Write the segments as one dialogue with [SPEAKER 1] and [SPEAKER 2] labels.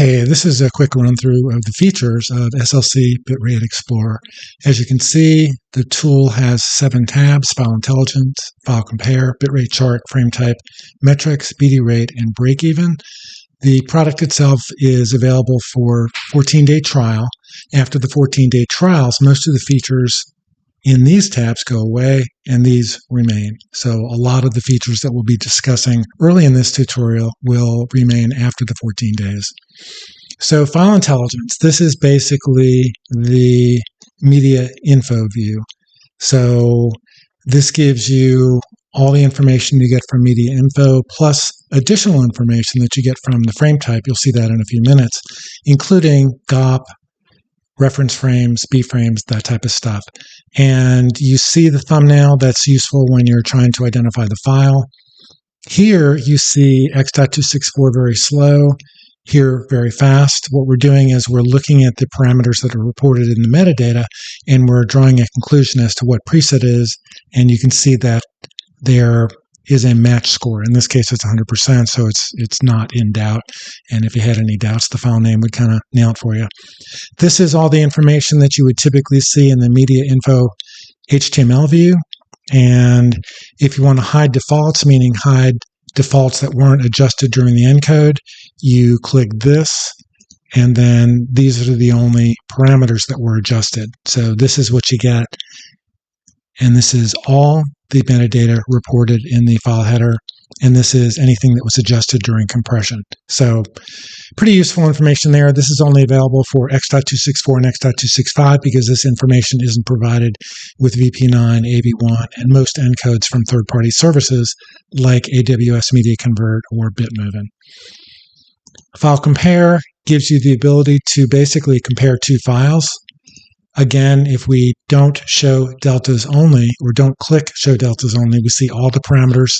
[SPEAKER 1] Hey, this is a quick run through of the features of SLC Bitrate Explorer. As you can see, the tool has 7 tabs: File Intelligence, File Compare, Bitrate Chart, Frame Type, Metrics, BD Rate, and Breakeven. The product itself is available for 14-day trial. After the 14-day trials, most of the features in these tabs go away and these remain. So a lot of the features that we'll be discussing early in this tutorial will remain after the 14 days. So File Intelligence, this is basically the media info view. So this gives you all the information you get from media info plus additional information that you get from the frame type. You'll see that in a few minutes, including GOP, reference frames, B-frames, that type of stuff. And you see the thumbnail that's useful when you're trying to identify the file. Here you see H.264 very slow, here very fast. What we're doing is we're looking at the parameters that are reported in the metadata, and we're drawing a conclusion as to what preset is, and you can see that there is a match score. In this case, it's 100%, so it's not in doubt. And if you had any doubts, the file name would kind of nail it for you. This is all the information that you would typically see in the media info HTML view. And if you want to hide defaults, meaning hide defaults that weren't adjusted during the encode, you click this, and then these are the only parameters that were adjusted. So this is what you get. And this is all the metadata reported in the file header, and this is anything that was adjusted during compression. So pretty useful information there. This is only available for H.264 and H.265 because this information isn't provided with VP9, AV1, and most encodes from third-party services like AWS Media Convert or Bitmovin. File Compare gives you the ability to basically compare two files. Again, if we don't show deltas only, or don't click show deltas only, we see all the parameters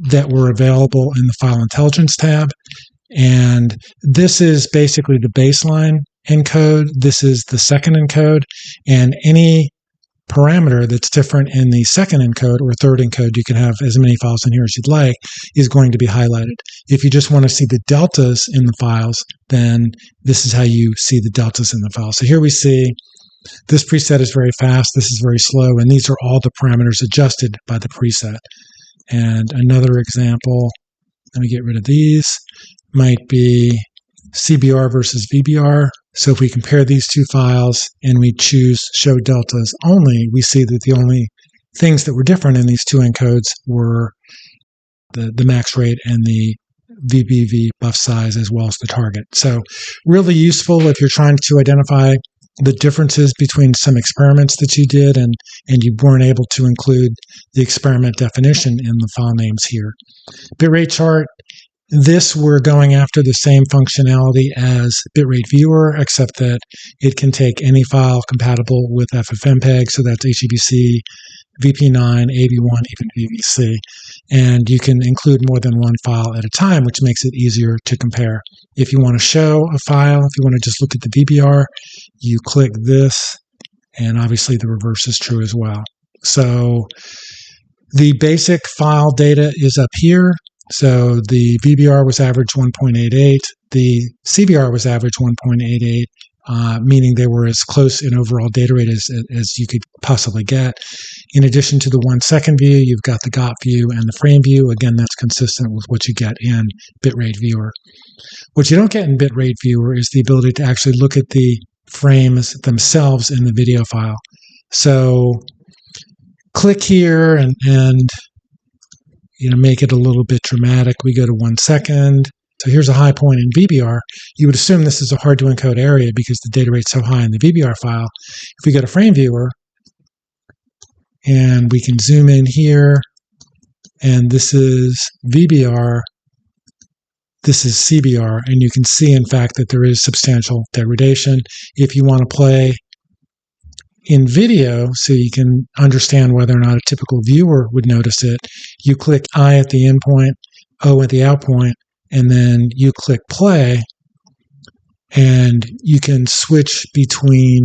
[SPEAKER 1] that were available in the File Intelligence tab. And this is basically the baseline encode. This is the second encode. And any parameter that's different in the second encode or third encode, you can have as many files in here as you'd like, is going to be highlighted. If you just want to see the deltas in the files, then this is how you see the deltas in the file. So here we see this preset is very fast, this is very slow, and these are all the parameters adjusted by the preset. And another example, let me get rid of these, might be CBR versus VBR. So if we compare these two files and we choose show deltas only, we see that the only things that were different in these two encodes were the max rate and the VBV buff size as well as the target. So really useful if you're trying to identify the differences between some experiments that you did and you weren't able to include the experiment definition in the file names here. Bitrate Chart. This we're going after the same functionality as Bitrate Viewer, except that it can take any file compatible with FFmpeg, so that's HEVC, VP9, AV1, even VVC. And you can include more than one file at a time, which makes it easier to compare. If you want to show a file, if you want to just look at the VBR, you click this, and obviously the reverse is true as well. So the basic file data is up here. So the VBR was average 1.88, the CBR was average 1.88, meaning they were as close in overall data rate as you could possibly get. In addition to the 1 second view, you've got the GOP view and the frame view. Again, that's consistent with what you get in Bitrate Viewer. What you don't get in Bitrate Viewer is the ability to actually look at the frames themselves in the video file. So click here and make it a little bit dramatic. We go to 1 second. So here's a high point in VBR. You would assume this is a hard to encode area because the data rate's so high in the VBR file. If we go to Frame Viewer, and we can zoom in here, and this is VBR, this is CBR, and you can see, in fact, that there is substantial degradation. If you want to play in video, so you can understand whether or not a typical viewer would notice it, you click I at the in point, O at the out point, and then you click play, and you can switch between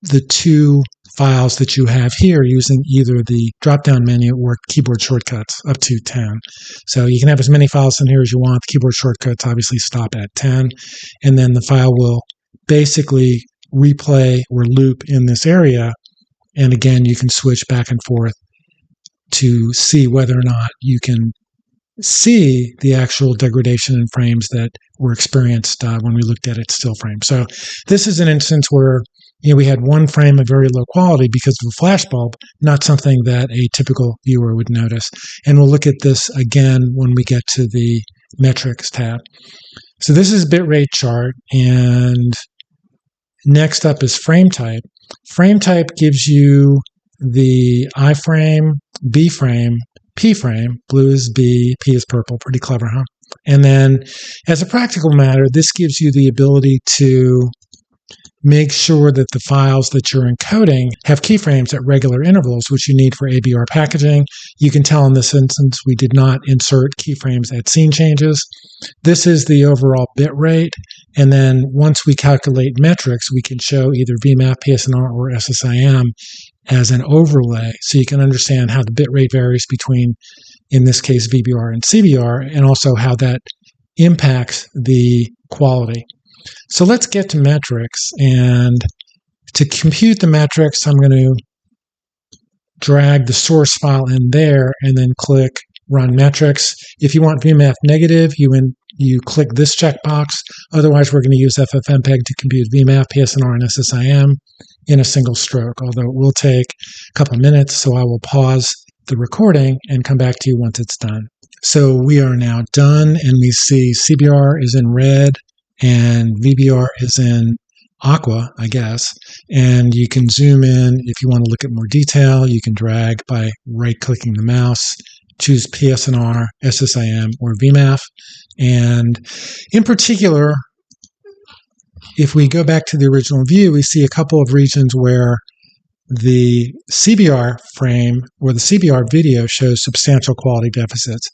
[SPEAKER 1] the two files that you have here using either the drop-down menu or keyboard shortcuts up to 10. So you can have as many files in here as you want. The keyboard shortcuts obviously stop at 10, and then the file will basically replay or loop in this area. And again, you can switch back and forth to see whether or not you can see the actual degradation in frames that were experienced when we looked at it still frame. So this is an instance where we had one frame of very low quality because of a flash bulb, not something that a typical viewer would notice. And we'll look at this again when we get to the metrics tab. So this is bitrate chart, and next up is frame type. Frame type gives you the I frame, B frame, P frame. Blue is B, P is purple. Pretty clever, huh? And then as a practical matter, this gives you the ability to make sure that the files that you're encoding have keyframes at regular intervals, which you need for ABR packaging. You can tell in this instance we did not insert keyframes at scene changes. This is the overall bit rate, and then once we calculate metrics, we can show either VMAF, PSNR, or SSIM as an overlay, so you can understand how the bit rate varies between, in this case, VBR and CBR, and also how that impacts the quality. So let's get to metrics, and to compute the metrics, I'm going to drag the source file in there and then click Run Metrics. If you want VMAF negative, you click this checkbox. Otherwise, we're going to use FFmpeg to compute VMAF, PSNR, and SSIM in a single stroke, although it will take a couple of minutes, so I will pause the recording and come back to you once it's done. So we are now done, and we see CBR is in red, and VBR is in aqua, I guess. And you can zoom in if you want to look at more detail. You can drag by right-clicking the mouse, choose PSNR, SSIM, or VMAF. And in particular, if we go back to the original view, we see a couple of regions where the CBR frame or the CBR video shows substantial quality deficits.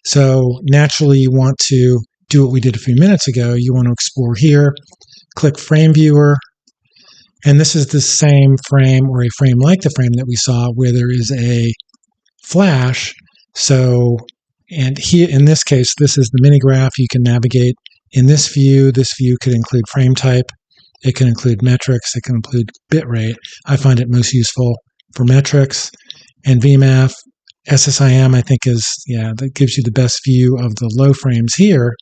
[SPEAKER 1] So naturally, you want to do what we did a few minutes ago. You want to explore here, click Frame Viewer, and this is the same frame or a frame like the frame that we saw where there is a flash. So, and here in this case, this is the mini graph. You can navigate in this view. This view could include frame type. It can include metrics. It can include bitrate. I find it most useful for metrics. And VMAF, SSIM, I think that gives you the best view of the low frames here.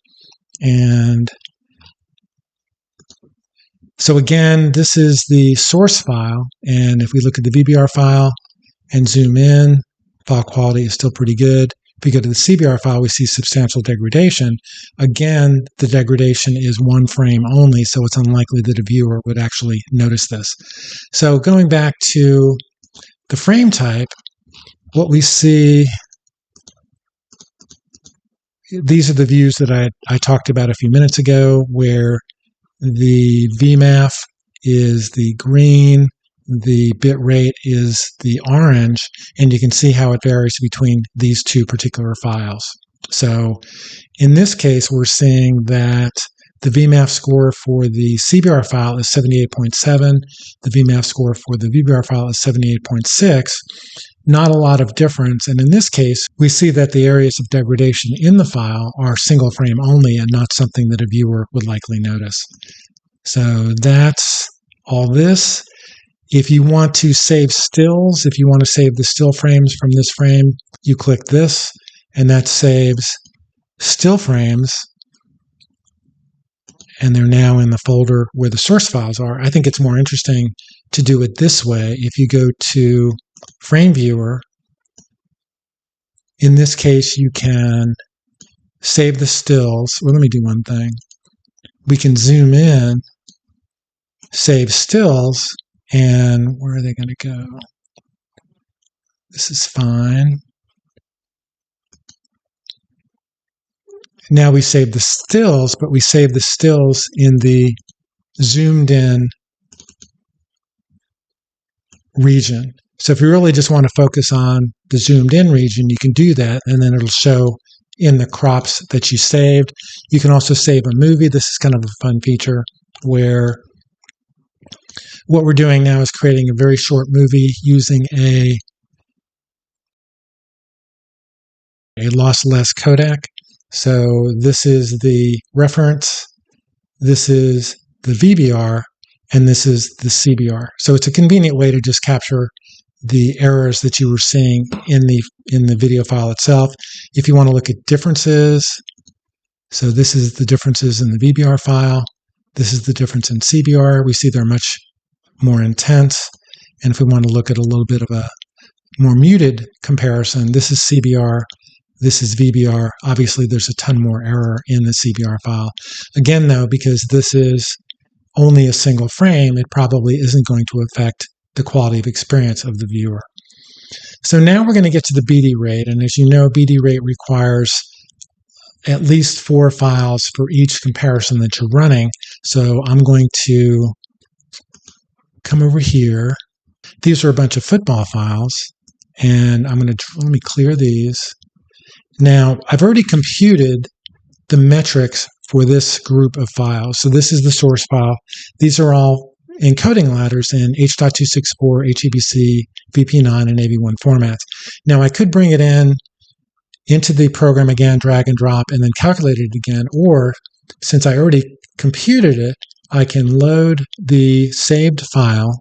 [SPEAKER 1] And so again, this is the source file. And if we look at the VBR file and zoom in, file quality is still pretty good. If we go to the CBR file, we see substantial degradation. Again, the degradation is one frame only, so it's unlikely that a viewer would actually notice this. So going back to the frame type, what we see, these are the views that I talked about a few minutes ago, where the VMAF is the green, the bit rate is the orange, and you can see how it varies between these two particular files. So in this case, we're seeing that the VMAF score for the CBR file is 78.7. The VMAF score for the VBR file is 78.6. Not a lot of difference. And in this case, we see that the areas of degradation in the file are single frame only and not something that a viewer would likely notice. So that's all this. If you want to save stills, if you want to save the still frames from this frame, you click this, and that saves still frames. And they're now in the folder where the source files are. I think it's more interesting to do it this way. If you go to Frame Viewer, in this case, you can save the stills. Well, let me do one thing. We can zoom in, save stills, and where are they going to go? This is fine. Now we save the stills, but we save the stills in the zoomed in region. So if you really just want to focus on the zoomed in region, you can do that, and then it'll show in the crops that you saved. You can also save a movie. This is kind of a fun feature where What we're doing now is creating a very short movie using a lossless codec. So this is the reference, this is the VBR, and this is the CBR. So it's a convenient way to just capture the errors that you were seeing in the video file itself. If you want to look at differences, so this is the differences in the VBR file. This is the difference in CBR. We see they're much more intense. And if we want to look at a little bit of a more muted comparison, this is CBR, this is VBR. Obviously, there's a ton more error in the CBR file. Again, though, because this is only a single frame, it probably isn't going to affect the quality of experience of the viewer. So now we're going to get to the BD rate. And as you know, BD rate requires at least 4 files for each comparison that you're running. So I'm going to come over here. These are a bunch of football files. And I'm going to, let me clear these. Now, I've already computed the metrics for this group of files. So this is the source file. These are all encoding ladders in H.264, HEVC, VP9, and AV1 formats. Now, I could bring it into the program again, drag and drop, and then calculate it again. Or, since I already computed it, I can load the saved file,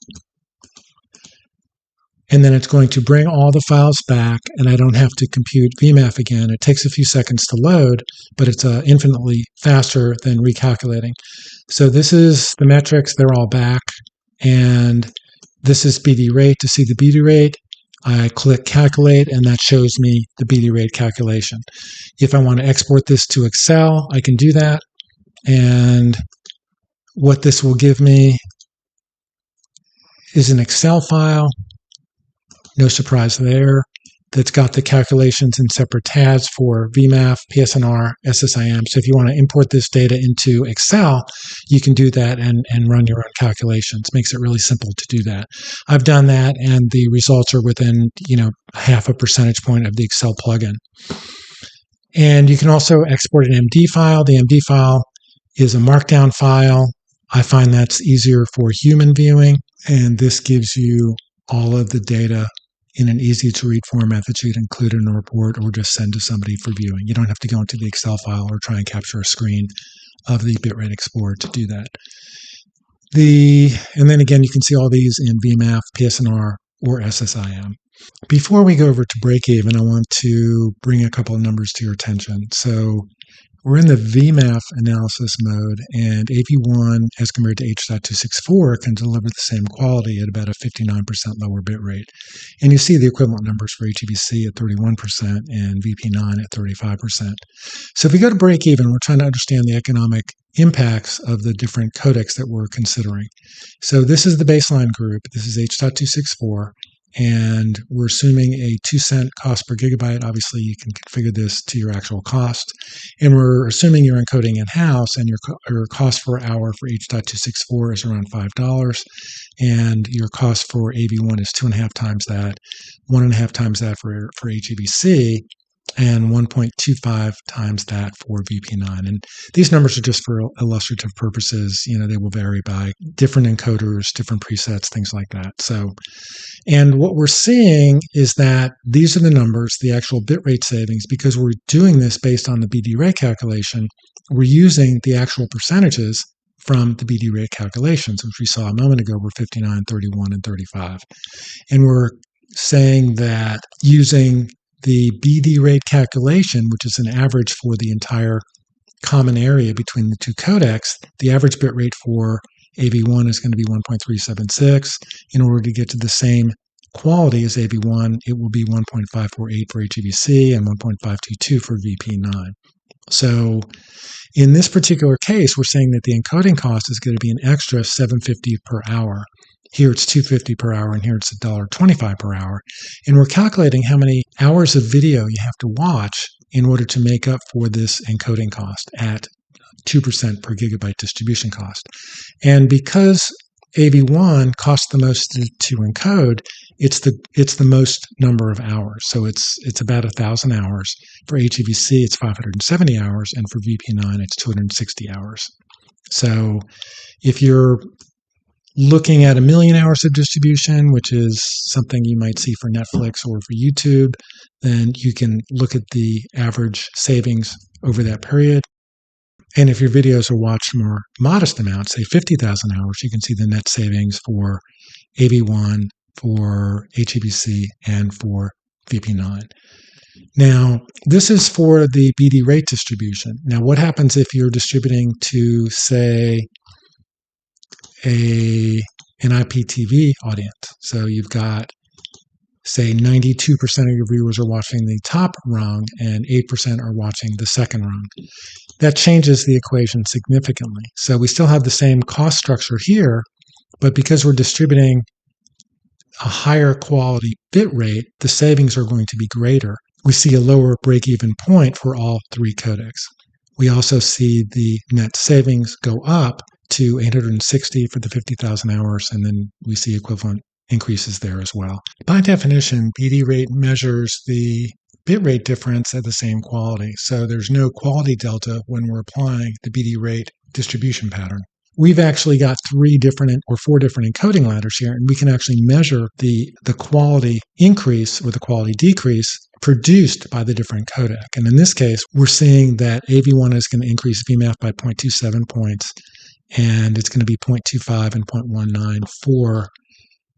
[SPEAKER 1] and then it's going to bring all the files back, and I don't have to compute VMAF again. It takes a few seconds to load, but it's infinitely faster than recalculating. So this is the metrics. They're all back. And this is BD rate. To see the BD rate, I click calculate, and that shows me the BD rate calculation. If I want to export this to Excel, I can do that. And what this will give me is an Excel file. No surprise there. That's got the calculations in separate tabs for VMAF, PSNR, SSIM. So if you want to import this data into Excel, you can do that and run your own calculations. Makes it really simple to do that. I've done that, and the results are within, half a percentage point of the Excel plugin. And you can also export an MD file. The MD file is a Markdown file. I find that's easier for human viewing, and this gives you all of the data in an easy-to-read format that you'd include in a report or just send to somebody for viewing. You don't have to go into the Excel file or try and capture a screen of the Bitrate Explorer to do that. And then again, you can see all these in VMAF, PSNR, or SSIM. Before we go over to Breakeven, I want to bring a couple of numbers to your attention. So we're in the VMAF analysis mode, and AV1 as compared to H.264 can deliver the same quality at about a 59% lower bit rate. And you see the equivalent numbers for HEVC at 31% and VP9 at 35%. So if we go to Breakeven, we're trying to understand the economic impacts of the different codecs that we're considering. So this is the baseline group. This is H.264. And we're assuming a 2-cent cost per gigabyte. Obviously, you can configure this to your actual cost. And we're assuming you're encoding in-house, and your cost per hour for H.264 is around $5. And your cost for AV1 is 2.5 times that, 1.5 times that for HEVC, and 1.25 times that for VP9. And these numbers are just for illustrative purposes. They will vary by different encoders, different presets, things like that. And what we're seeing is that these are the numbers, the actual bitrate savings. Because we're doing this based on the BD rate calculation, we're using the actual percentages from the BD rate calculations, which we saw a moment ago were 59, 31, and 35. And we're saying that using the BD rate calculation, which is an average for the entire common area between the two codecs, the average bit rate for AV1 is going to be 1.376. In order to get to the same quality as AV1, it will be 1.548 for HEVC and 1.522 for VP9. So in this particular case, we're saying that the encoding cost is going to be an extra $7.50 per hour. Here it's $2.50 per hour, and here it's $1.25 per hour. And we're calculating how many hours of video you have to watch in order to make up for this encoding cost at 2% per gigabyte distribution cost. And because AV1 costs the most to encode, it's the most number of hours. So it's about 1,000 hours. For HEVC, it's 570 hours, and for VP9, it's 260 hours. So if you're looking at 1,000,000 hours of distribution, which is something you might see for Netflix or for YouTube, then you can look at the average savings over that period. And if your videos are watched more modest amounts, say 50,000 hours, you can see the net savings for AV1, for HEVC, and for VP9. Now, this is for the BD rate distribution. Now, what happens if you're distributing to, say, an IPTV audience? So you've got, say, 92% of your viewers are watching the top rung and 8% are watching the second rung. That changes the equation significantly. So we still have the same cost structure here, but because we're distributing a higher quality bit rate, the savings are going to be greater. We see a lower break-even point for all three codecs. We also see the net savings go up to 860 for the 50,000 hours, and then we see equivalent increases there as well. By definition, BD rate measures the bitrate difference at the same quality. So there's no quality delta when we're applying the BD rate distribution pattern. We've actually got 4 different encoding ladders here, and we can actually measure the quality increase or the quality decrease produced by the different codec. And in this case, we're seeing that AV1 is going to increase VMAF by 0.27 points, and it's going to be 0.25 and 0.19 for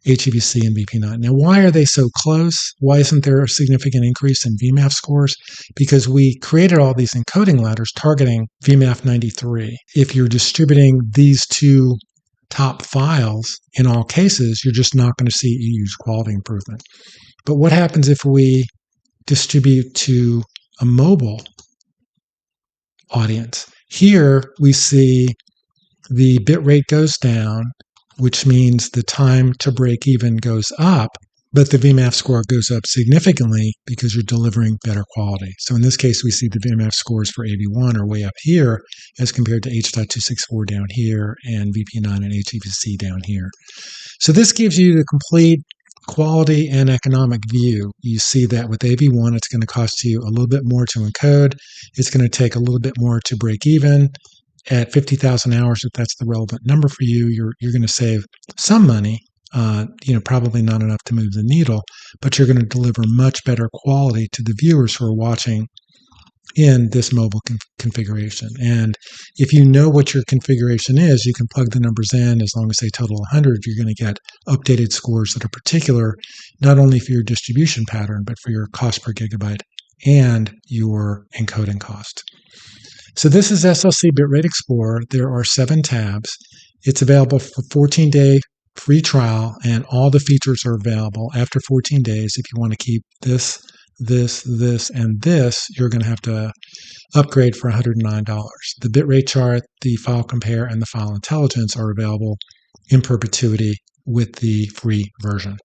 [SPEAKER 1] HEVC and VP9. Now, why are they so close? Why isn't there a significant increase in VMAF scores? Because we created all these encoding ladders targeting VMAF 93. If you're distributing these two top files, in all cases, you're just not going to see a huge quality improvement. But what happens if we distribute to a mobile audience? Here, we see the bit rate goes down, which means the time to break even goes up, but the VMAF score goes up significantly because you're delivering better quality. So in this case, we see the VMAF scores for AV1 are way up here as compared to H.264 down here and VP9 and HEVC down here. So this gives you the complete quality and economic view. You see that with AV1, it's going to cost you a little bit more to encode. It's going to take a little bit more to break even. At 50,000 hours, if that's the relevant number for you, you're going to save some money, probably not enough to move the needle, but you're going to deliver much better quality to the viewers who are watching in this mobile configuration. And if you know what your configuration is, you can plug the numbers in. As long as they total 100, you're going to get updated scores that are particular, not only for your distribution pattern, but for your cost per gigabyte and your encoding cost. So this is SLC Bitrate Explorer. There are 7 tabs. It's available for 14-day free trial, and all the features are available after 14 days. If you want to keep this, and this, you're going to have to upgrade for $109. The bitrate chart, the file compare, and the file intelligence are available in perpetuity with the free version.